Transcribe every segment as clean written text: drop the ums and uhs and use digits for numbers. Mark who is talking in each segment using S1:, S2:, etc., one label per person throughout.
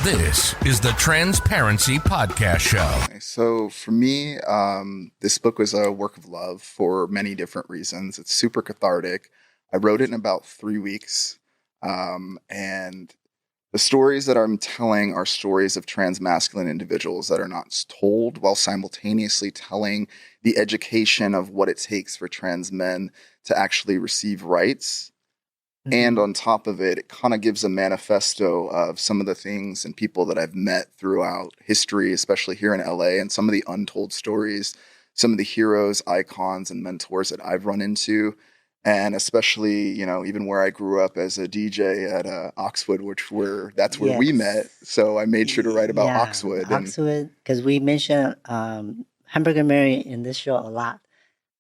S1: This is the Transparency Podcast Show.
S2: So for me, this book was a work of love for many different reasons. It's super cathartic. I wrote it in about 3 weeks. And the stories that I'm telling are stories of transmasculine individuals that are not told, while simultaneously telling the education of what it takes for trans men to actually receive rights. And on top of it, it kind of gives a manifesto of some of the things and people that I've met throughout history, especially here in LA, and some of the untold stories, some of the heroes, icons, and mentors that I've run into. And especially, even where I grew up as a DJ at Oxwood, that's where we met. So I made sure to write about Oxwood.
S3: Oxwood, because we mentioned Hamburger Mary in this show a lot.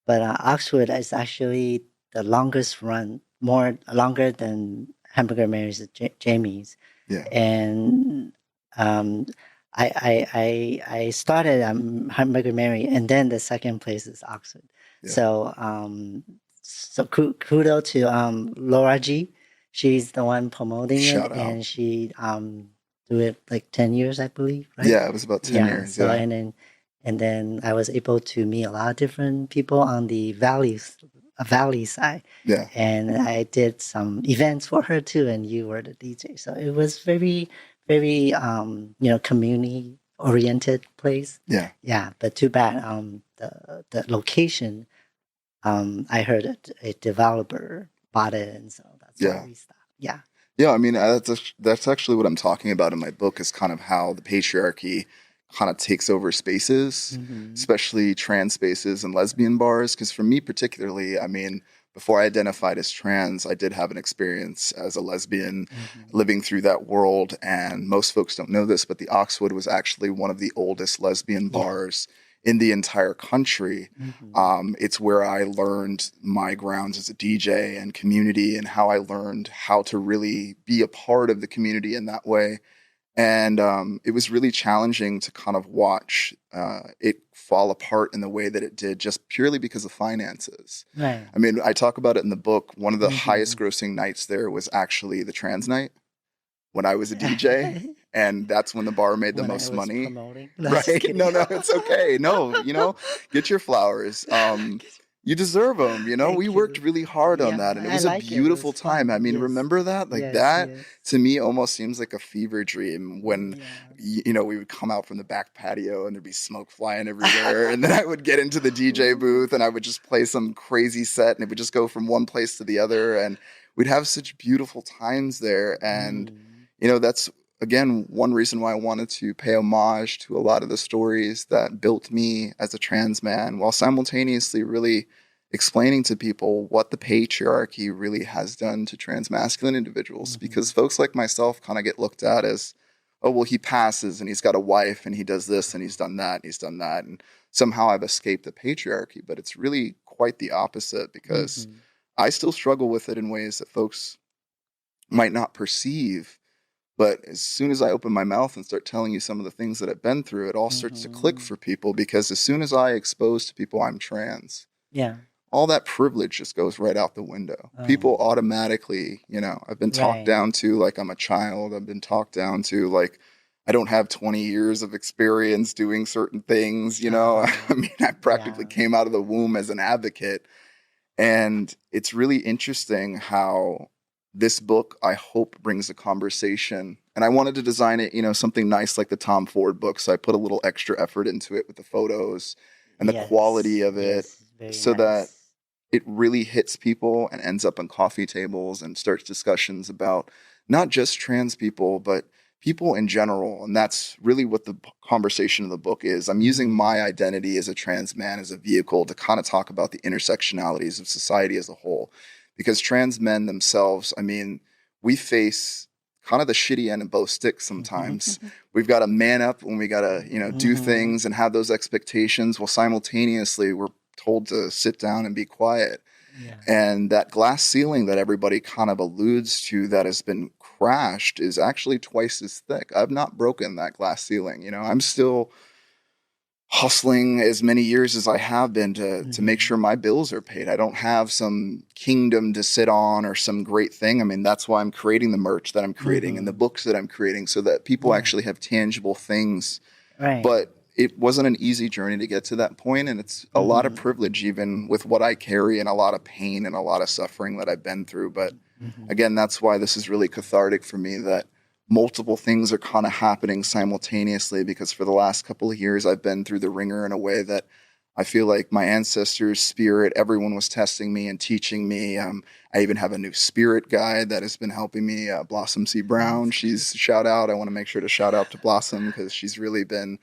S3: But Oxwood is actually the longest run, longer than Hamburger Mary's Jamie's.
S2: Yeah.
S3: And I started Hamburger Mary, and then the second place is Oxwood.
S2: Yeah.
S3: So kudo to Laura G. She's the one promoting
S2: Shout
S3: it,
S2: out.
S3: and she do it like 10 years, I believe, right?
S2: Yeah, it was about 10 years.
S3: So and then I was able to meet a lot of different people on the valley side.
S2: Yeah.
S3: And I did some events for her too, and you were the DJ. So it was very, very community oriented place.
S2: Yeah.
S3: Yeah. But too bad the location, I heard a developer bought it, and so that's why we stopped. Yeah.
S2: Yeah, I mean, that's actually what I'm talking about in my book, is kind of how the patriarchy kind of takes over spaces, especially trans spaces and lesbian bars. Because for me particularly, I mean, before I identified as trans, I did have an experience as a lesbian living through that world. And most folks don't know this, but the Oxwood was actually one of the oldest lesbian bars in the entire country. It's where I learned my grounds as a DJ and community, and how I learned how to really be a part of the community in that way. And it was really challenging to kind of watch it fall apart in the way that it did, just purely because of finances.
S3: Right.
S2: I mean, I talk about it in the book. One of the highest grossing nights there was actually the trans night when I was a DJ. And that's when the bar made the most money. Right? No, it's okay. No, get your flowers. You deserve them. We worked really hard on that, and it was a beautiful time. I mean, remember that? That to me almost seems like a fever dream when, we would come out from the back patio and there'd be smoke flying everywhere. And then I would get into the DJ booth and I would just play some crazy set, and it would just go from one place to the other. And we'd have such beautiful times there. And, that's, again, one reason why I wanted to pay homage to a lot of the stories that built me as a trans man, while simultaneously really explaining to people what the patriarchy really has done to transmasculine individuals. Because folks like myself kind of get looked at as, oh, well, he passes and he's got a wife and he does this and he's done that and he's done that. And somehow I've escaped the patriarchy. But it's really quite the opposite, because I still struggle with it in ways that folks might not perceive. But as soon as I open my mouth and start telling you some of the things that I've been through, it all starts to click for people. Because as soon as I expose to people I'm trans, all that privilege just goes right out the window. People automatically, I've been talked down to like I'm a child. I've been talked down to like I don't have 20 years of experience doing certain things, I mean, I practically came out of the womb as an advocate. And it's really interesting how this book, I hope, brings a conversation. And I wanted to design it, something nice like the Tom Ford book. So I put a little extra effort into it with the photos and the quality of it, so that it really hits people and ends up on coffee tables and starts discussions about not just trans people, but people in general. And that's really what the conversation of the book is. I'm using my identity as a trans man as a vehicle to kind of talk about the intersectionalities of society as a whole. Because trans men themselves, I mean, we face kind of the shitty end of both sticks sometimes. We've got to man up when we got to, do things and have those expectations, while simultaneously we're told to sit down and be quiet. And that glass ceiling that everybody kind of alludes to that has been crashed is actually twice as thick. I've not broken that glass ceiling. I'm still hustling as many years as I have been to make sure my bills are paid. I don't have some kingdom to sit on or some great thing. I mean, that's why I'm creating the merch that I'm creating and the books that I'm creating, so that people actually have tangible things.
S3: Right.
S2: But it wasn't an easy journey to get to that point, and it's a lot of privilege, even with what I carry, and a lot of pain and a lot of suffering that I've been through. But again, that's why this is really cathartic for me, that multiple things are kind of happening simultaneously, because for the last couple of years, I've been through the ringer in a way that I feel like my ancestors' spirit, everyone was testing me and teaching me. I even have a new spirit guide that has been helping me, Blossom C. Brown. She's shout out. I want to make sure to shout out to Blossom, because she's really been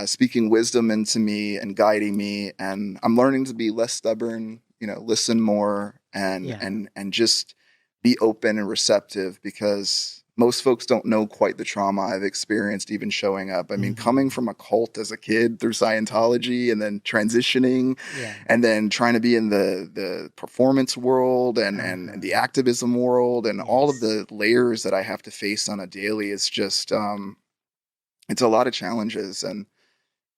S2: speaking wisdom into me and guiding me. And I'm learning to be less stubborn, listen more and just be open and receptive, because most folks don't know quite the trauma I've experienced even showing up. I mean, coming from a cult as a kid through Scientology, and then transitioning and then trying to be in the performance world and the activism world, and all of the layers that I have to face on a daily is just, it's a lot of challenges. And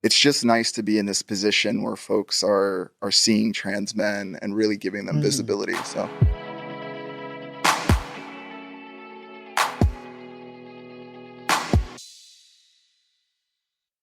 S2: it's just nice to be in this position where folks are seeing trans men and really giving them visibility. So